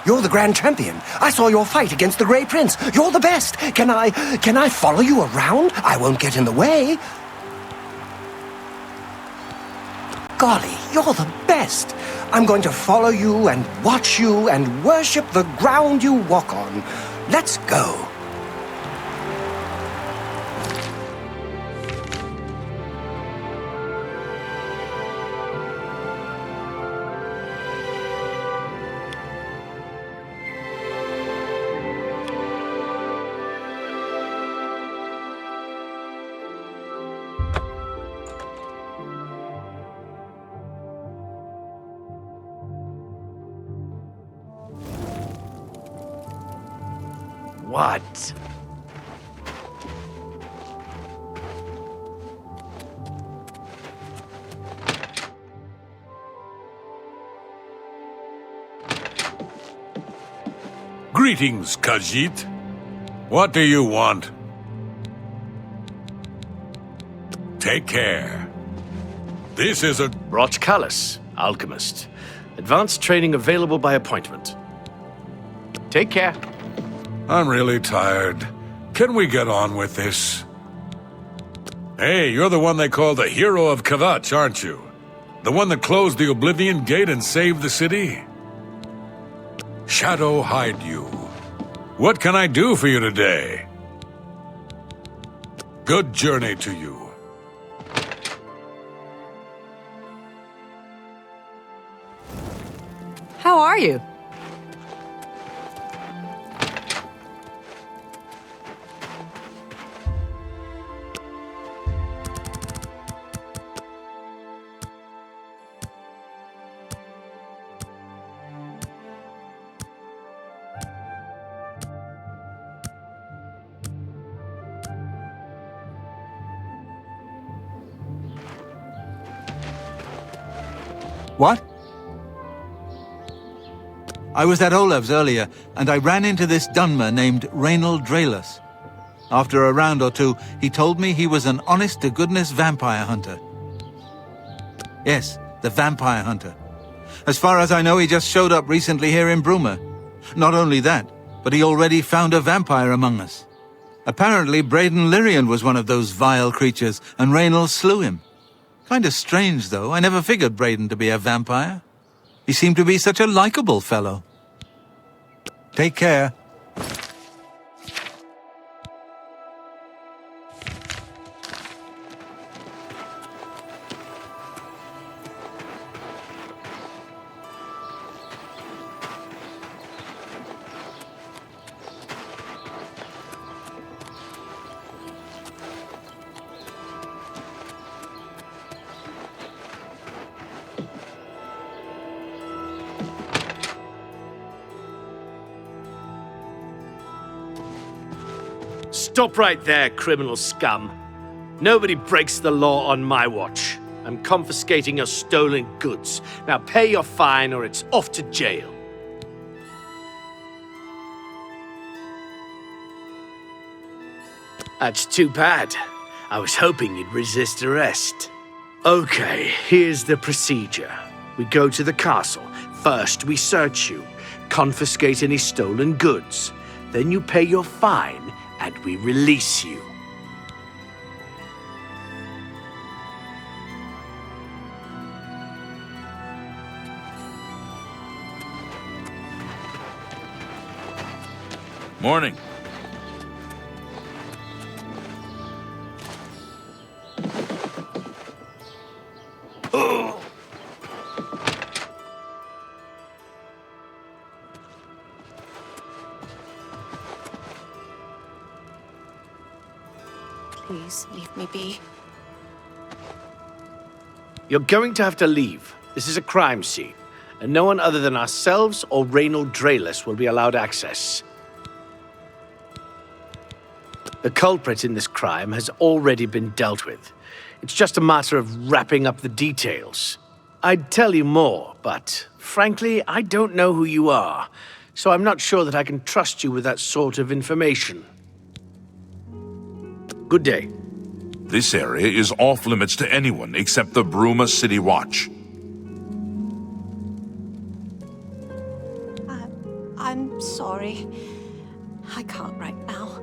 You're the Grand Champion. I saw your fight against the Grey Prince. You're the best. Can I follow you around? I won't get in the way. Golly, you're the best. I'm going to follow you and watch you and worship the ground you walk on. Let's go. What? Greetings, Khajiit. What do you want? Take care. This is a... Roch Callis, alchemist. Advanced training available by appointment. Take care. I'm really tired. Can we get on with this? Hey, you're the one they call the hero of Kvatch, aren't you? The one that closed the Oblivion Gate and saved the city? Shadow hide you. What can I do for you today? Good journey to you. How are you? What? I was at Olaf's earlier, and I ran into this Dunmer named Reynald Draelus. After a round or two, he told me he was an honest-to-goodness vampire hunter. Yes, the vampire hunter. As far as I know, he just showed up recently here in Bruma. Not only that, but he already found a vampire among us. Apparently, Braden Lyrian was one of those vile creatures, and Reynald slew him. Kinda strange, though. I never figured Braden to be a vampire. He seemed to be such a likable fellow. Take care. Stop right there, criminal scum. Nobody breaks the law on my watch. I'm confiscating your stolen goods. Now pay your fine or it's off to jail. That's too bad. I was hoping you'd resist arrest. Okay, here's the procedure. We go to the castle. First, we search you, confiscate any stolen goods. Then you pay your fine, and we release you. Morning. Please, leave me be. You're going to have to leave. This is a crime scene, and no one other than ourselves or Reynald Draelus will be allowed access. The culprit in this crime has already been dealt with. It's just a matter of wrapping up the details. I'd tell you more, but frankly, I don't know who you are, so I'm not sure that I can trust you with that sort of information. Good day. This area is off limits to anyone except the Bruma City Watch. sorry. I can't right now.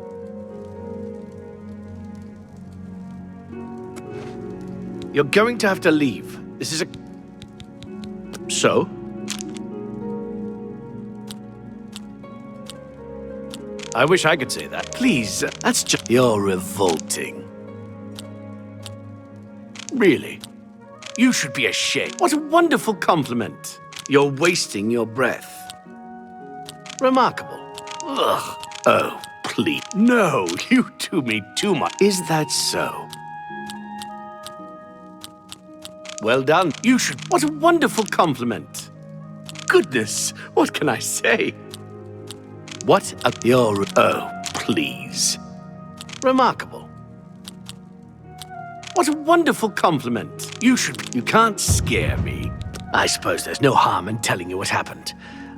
You're going to have to leave. This is a... So? I wish I could say that. Please, that's just... You're revolting. Really? You should be ashamed. What a wonderful compliment. You're wasting your breath. Remarkable. Ugh. Oh, please. No, you do me too much. Is that so? Well done. You should... What a wonderful compliment. Goodness, what can I say? What a... You're... Oh, please. Remarkable. What a wonderful compliment. You should... You can't scare me. I suppose there's no harm in telling you what happened.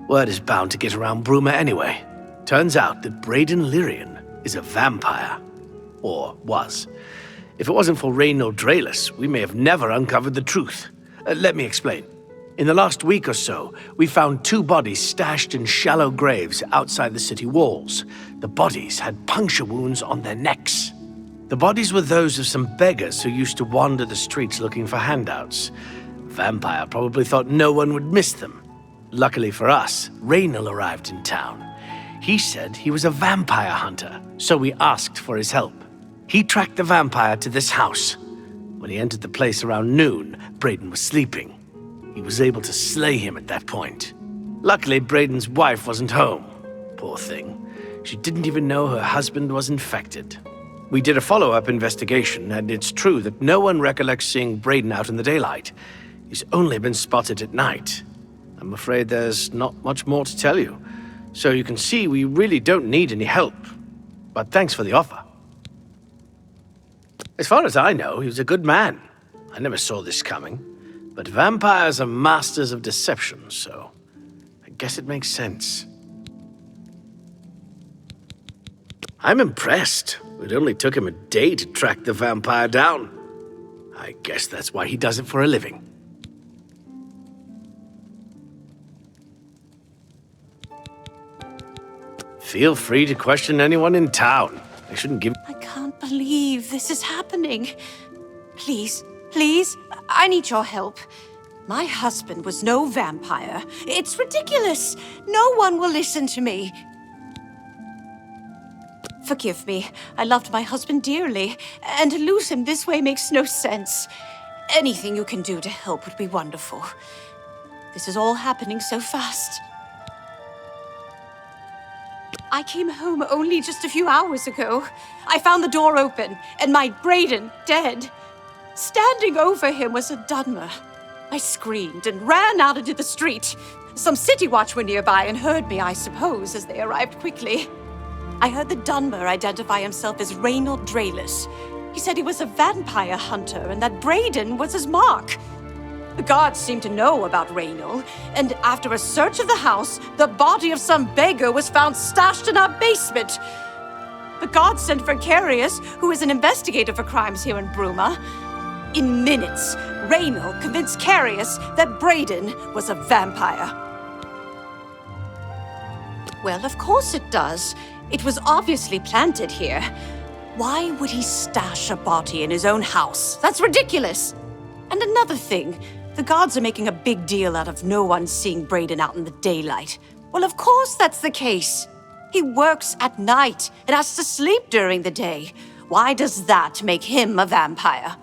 Word is bound to get around Bruma anyway. Turns out that Braden Lyrian is a vampire. Or was. If it wasn't for Reynold Draelus, we may have never uncovered the truth. Let me explain. In the last week or so, we found 2 bodies stashed in shallow graves outside the city walls. The bodies had puncture wounds on their necks. The bodies were those of some beggars who used to wander the streets looking for handouts. Vampire probably thought no one would miss them. Luckily for us, Reynold arrived in town. He said he was a vampire hunter, so we asked for his help. He tracked the vampire to this house. When he entered the place around noon, Braden was sleeping. He was able to slay him at that point. Luckily, Braden's wife wasn't home. Poor thing. She didn't even know her husband was infected. We did a follow-up investigation, and it's true that no one recollects seeing Braden out in the daylight. He's only been spotted at night. I'm afraid there's not much more to tell you. So you can see we really don't need any help. But thanks for the offer. As far as I know, he was a good man. I never saw this coming. But vampires are masters of deception, so I guess it makes sense. I'm impressed. It only took him a day to track the vampire down. I guess that's why he does it for a living. Feel free to question anyone in town. I shouldn't give... I can't believe this is happening. Please, please, I need your help. My husband was no vampire. It's ridiculous. No one will listen to me. Forgive me. I loved my husband dearly, and to lose him this way makes no sense. Anything you can do to help would be wonderful. This is all happening so fast. I came home only just a few hours ago. I found the door open, and my Braden dead. Standing over him was a Dunmer. I screamed and ran out into the street. Some city watch were nearby and heard me, I suppose, as they arrived quickly. I heard the Dunmer identify himself as Reynold Draelus. He said he was a vampire hunter and that Braden was his mark. The guards seemed to know about Reynold, and after a search of the house, the body of some beggar was found stashed in our basement. The guards sent for Carius, who is an investigator for crimes here in Bruma. In minutes, Reynold convinced Carius that Braden was a vampire. Well, of course it does. It was obviously planted here. Why would he stash a body in his own house? That's ridiculous! And another thing, the guards are making a big deal out of no one seeing Braden out in the daylight. Well, of course that's the case. He works at night and has to sleep during the day. Why does that make him a vampire?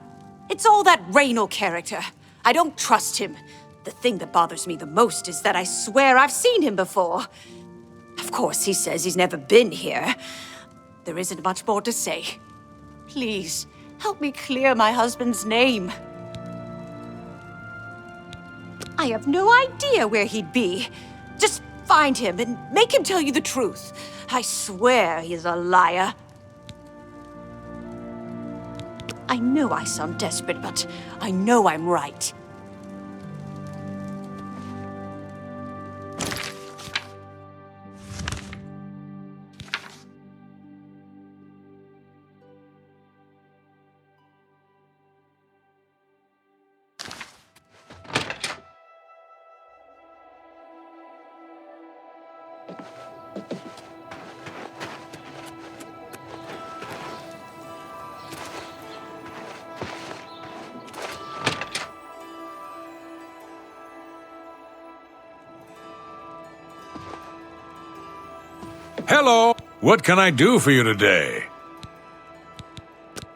It's all that Reynold character. I don't trust him. The thing that bothers me the most is that I swear I've seen him before. Of course, he says he's never been here. There isn't much more to say. Please, help me clear my husband's name. I have no idea where he'd be. Just find him and make him tell you the truth. I swear he's a liar. I know I sound desperate, but I know I'm right. Hello! What can I do for you today?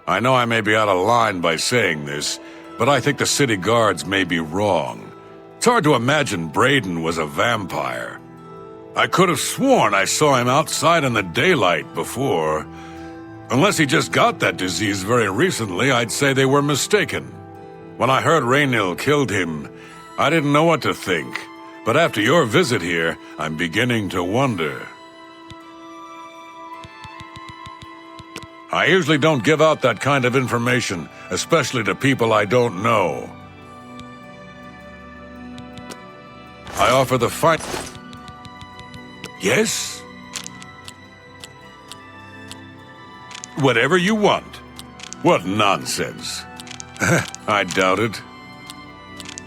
I know I may be out of line by saying this, but I think the city guards may be wrong. It's hard to imagine Braden was a vampire. I could have sworn I saw him outside in the daylight before. Unless he just got that disease very recently, I'd say they were mistaken. When I heard Raynil killed him, I didn't know what to think. But after your visit here, I'm beginning to wonder. I usually don't give out that kind of information, especially to people I don't know. I offer the fight. Yes? Whatever you want. What nonsense. I doubt it.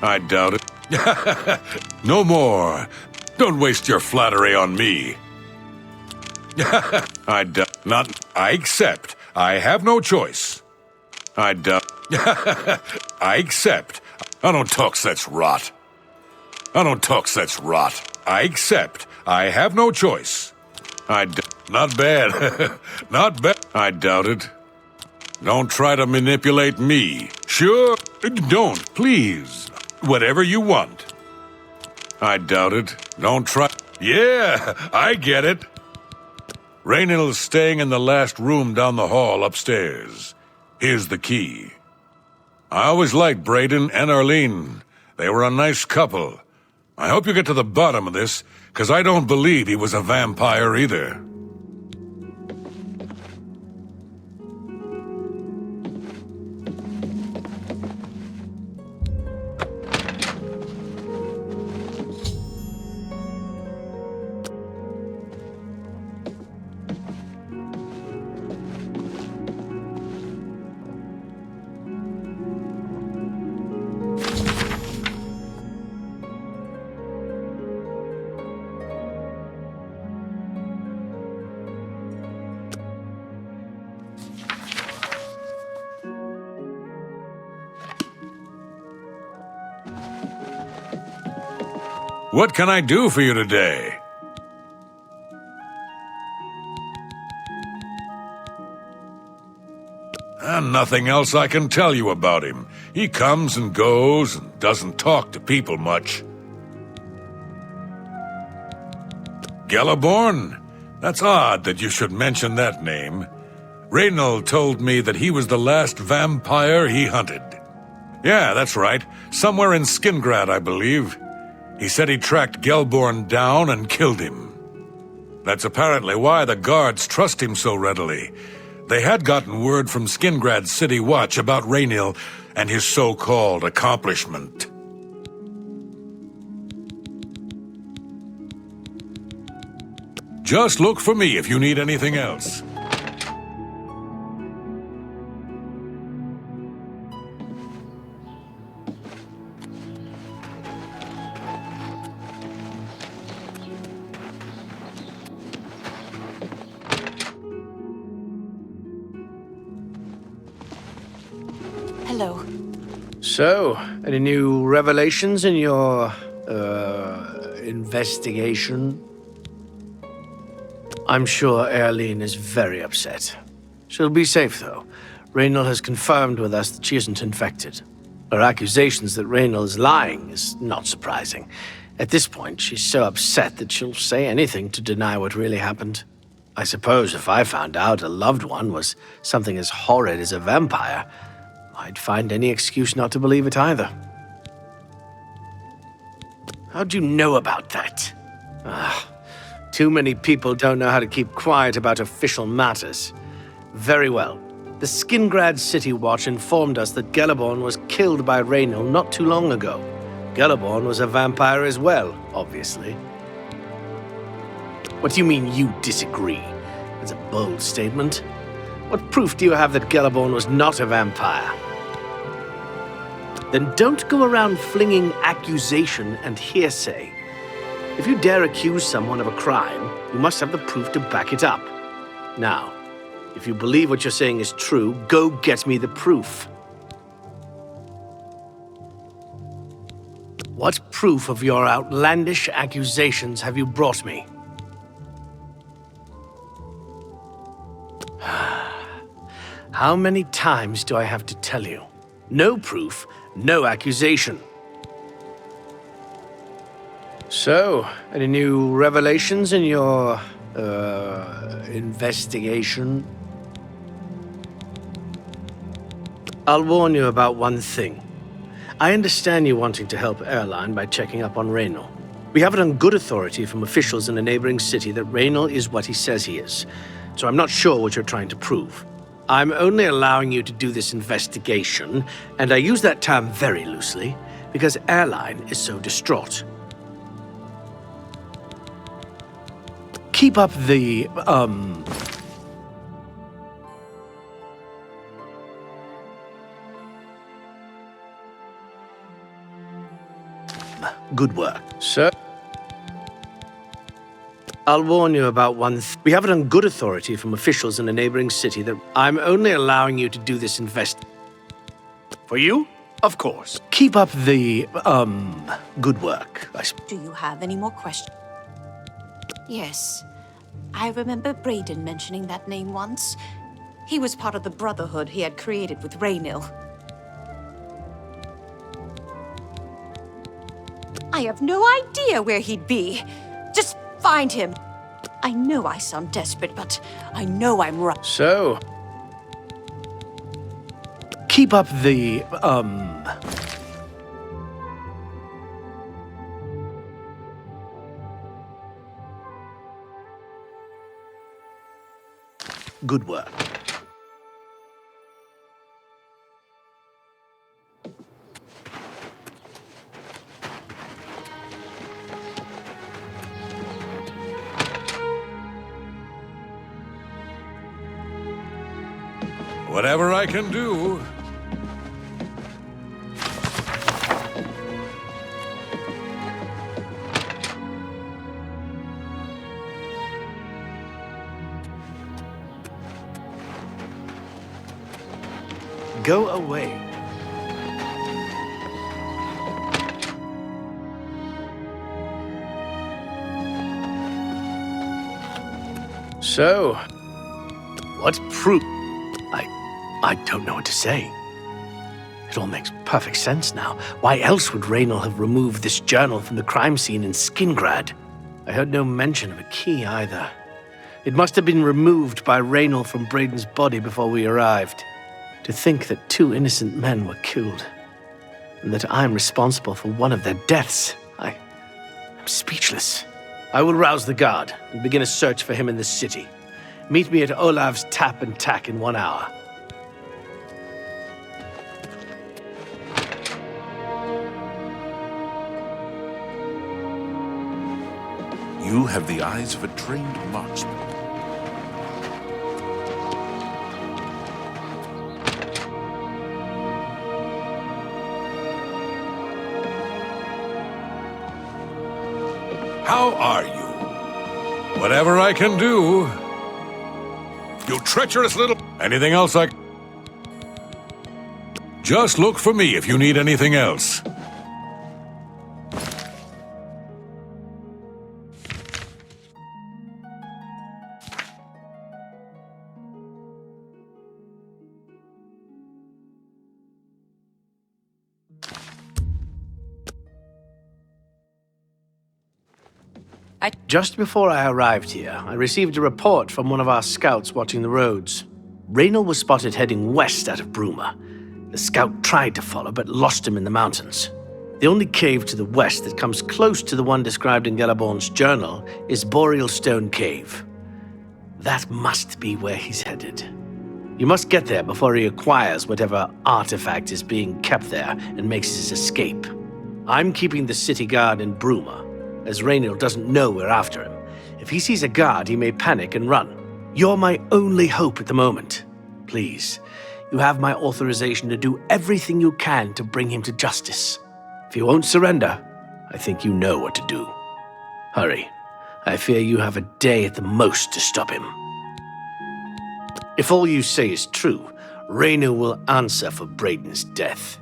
I doubt it. No more. Don't waste your flattery on me. I doubt not. I accept. I have no choice. I doubt. I accept. I don't talk such rot. I don't talk such rot. I accept. I have no choice. Not bad. Not bad. I doubt it. Don't try to manipulate me. Sure. Don't, please. Whatever you want. I doubt it. Don't try. Yeah, I get it. Raynil's staying in the last room down the hall upstairs. Here's the key. I always liked Braden and Arlene. They were a nice couple. I hope you get to the bottom of this, because I don't believe he was a vampire either. What can I do for you today? And nothing else I can tell you about him. He comes and goes and doesn't talk to people much. Galaborn? That's odd that you should mention that name. Raynil told me that he was the last vampire he hunted. Yeah, that's right. Somewhere in Skingrad, I believe. He said he tracked Gelborn down and killed him. That's apparently why the guards trust him so readily. They had gotten word from Skingrad's City Watch about Raynil and his so-called accomplishment. Just look for me if you need anything else. Hello. So, any new revelations in your, investigation? I'm sure Arlene is very upset. She'll be safe, though. Raynil has confirmed with us that she isn't infected. Her accusations that Raynil is lying is not surprising. At this point, she's so upset that she'll say anything to deny what really happened. I suppose if I found out a loved one was something as horrid as a vampire, I'd find any excuse not to believe it either. How'd you know about that? Too many people don't know how to keep quiet about official matters. Very well. The Skingrad City Watch informed us that Galaborn was killed by Raynil not too long ago. Galaborn was a vampire as well, obviously. What do you mean you disagree? That's a bold statement. What proof do you have that Galaborn was not a vampire? Then don't go around flinging accusation and hearsay. If you dare accuse someone of a crime, you must have the proof to back it up. Now, if you believe what you're saying is true, go get me the proof. What proof of your outlandish accusations have you brought me? How many times do I have to tell you? No proof, no accusation. So, any new revelations in your, investigation? I'll warn you about one thing. I understand you wanting to help Airline by checking up on Raynal. We have it on good authority from officials in a neighboring city that Raynal is what he says he is, so I'm not sure what you're trying to prove. I'm only allowing you to do this investigation, and I use that term very loosely, because Airline is so distraught. Keep up the, good work. Sir, I'll warn you about one thing. We have it on good authority from officials in a neighboring city that I'm only allowing you to do this For you? Of course. Keep up the, good work. Do you have any more questions? Yes. I remember Braden mentioning that name once. He was part of the Brotherhood he had created with Raynal. I have no idea where he'd be. Just find him. I know I sound desperate, but I know I'm right. So, keep up the, good work. Whatever I can do. Go away. So, what proof? I don't know what to say. It all makes perfect sense now. Why else would Raynal have removed this journal from the crime scene in Skingrad? I heard no mention of a key either. It must have been removed by Raynal from Braden's body before we arrived. To think that 2 innocent men were killed, and that I'm responsible for one of their deaths, I'm speechless. I will rouse the guard and begin a search for him in the city. Meet me at Olav's Tap and Tack in 1 hour. You have the eyes of a trained marksman. How are you? Whatever I can do. You treacherous little... Anything else I... Just look for me if you need anything else. Just before I arrived here, I received a report from one of our scouts watching the roads. Raynal was spotted heading west out of Bruma. The scout tried to follow, but lost him in the mountains. The only cave to the west that comes close to the one described in Gelaborn's journal is Boreal Stone Cave. That must be where he's headed. You must get there before he acquires whatever artifact is being kept there and makes his escape. I'm keeping the city guard in Bruma, as Raynal doesn't know we're after him. If he sees a guard, he may panic and run. You're my only hope at the moment. Please, you have my authorization to do everything you can to bring him to justice. If he won't surrender, I think you know what to do. Hurry. I fear you have a day at the most to stop him. If all you say is true, Raynal will answer for Braden's death.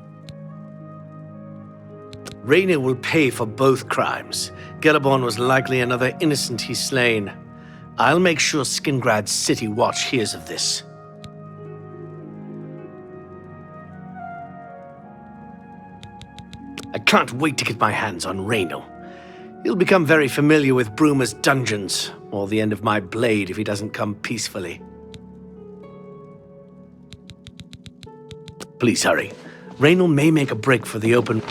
Raynal will pay for both crimes. Gelaborn was likely another innocent he's slain. I'll make sure Skingrad's City Watch hears of this. I can't wait to get my hands on Raynal. He'll become very familiar with Bruma's dungeons, or the end of my blade if he doesn't come peacefully. Please hurry. Raynal may make a break for the open...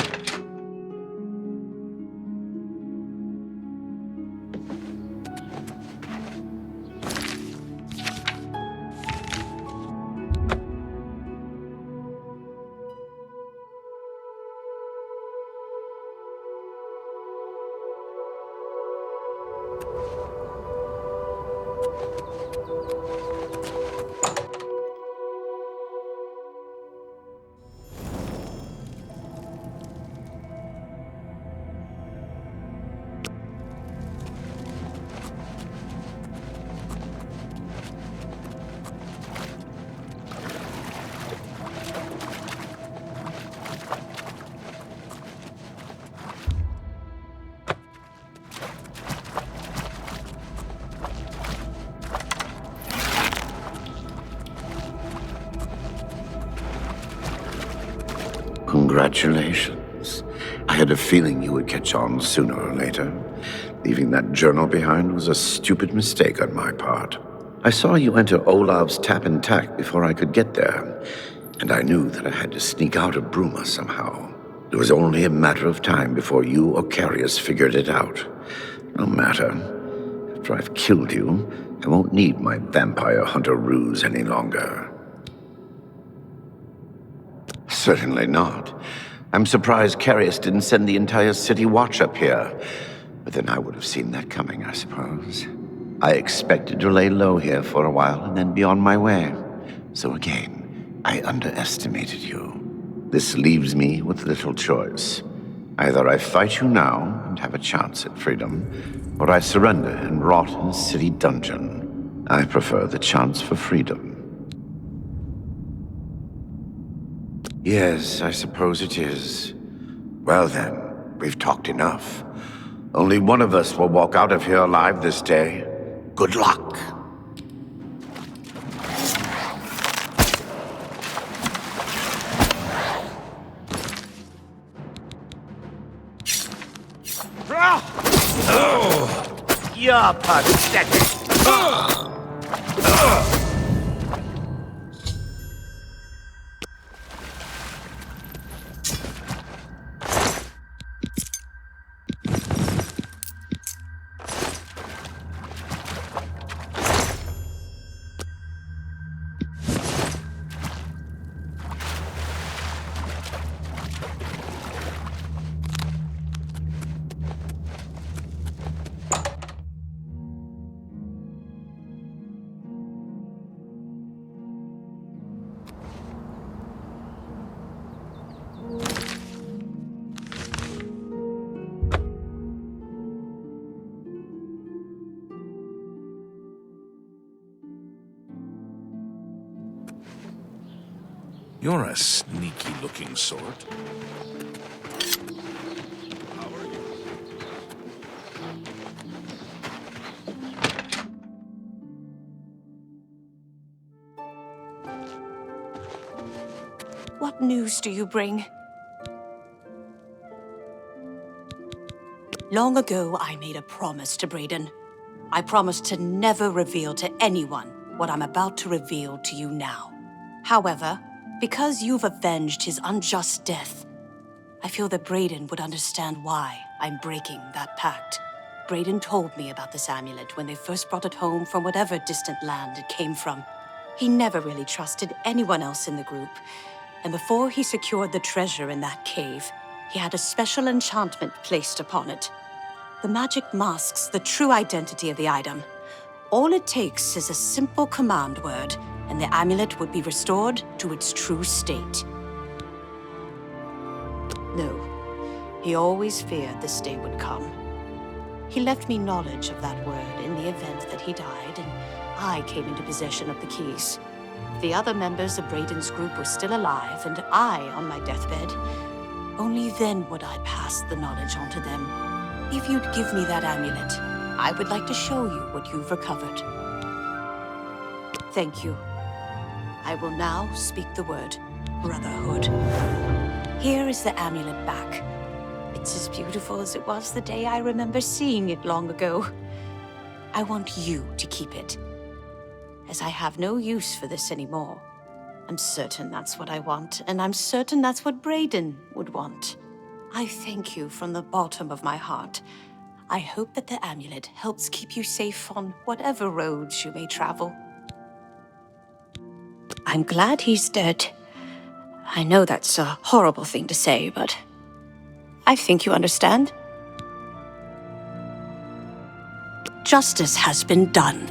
Congratulations. I had a feeling you would catch on sooner or later. Leaving that journal behind was a stupid mistake on my part. I saw you enter Olav's tap and tack before I could get there, and I knew that I had to sneak out of Bruma somehow. It was only a matter of time before you or Carius figured it out. No matter. After I've killed you, I won't need my vampire hunter ruse any longer. Certainly not. I'm surprised Carius didn't send the entire city watch up here. But then I would have seen that coming, I suppose. I expected to lay low here for a while and then be on my way. So again, I underestimated you. This leaves me with little choice. Either I fight you now and have a chance at freedom, or I surrender and rot in a city dungeon. I prefer the chance for freedom. Yes, I suppose it is. Well then, we've talked enough. Only one of us will walk out of here alive this day. Good luck. You're pathetic. You're a sneaky-looking sort. How are you? What news do you bring? Long ago, I made a promise to Braden. I promised to never reveal to anyone what I'm about to reveal to you now. However, because you've avenged his unjust death, I feel that Braden would understand why I'm breaking that pact. Braden told me about this amulet when they first brought it home from whatever distant land it came from. He never really trusted anyone else in the group, and before he secured the treasure in that cave, he had a special enchantment placed upon it. The magic masks the true identity of the item. All it takes is a simple command word, and the amulet would be restored to its true state. No, he always feared this day would come. He left me knowledge of that word in the event that he died, and I came into possession of the keys. If the other members of Braden's group were still alive, and I on my deathbed, only then would I pass the knowledge on to them. If you'd give me that amulet, I would like to show you what you've recovered. Thank you. I will now speak the word Brotherhood. Here is the amulet back. It's as beautiful as it was the day I remember seeing it long ago. I want you to keep it, as I have no use for this anymore. I'm certain that's what I want, and I'm certain that's what Braden would want. I thank you from the bottom of my heart. I hope that the amulet helps keep you safe on whatever roads you may travel. I'm glad he's dead. I know that's a horrible thing to say, but I think you understand. Justice has been done.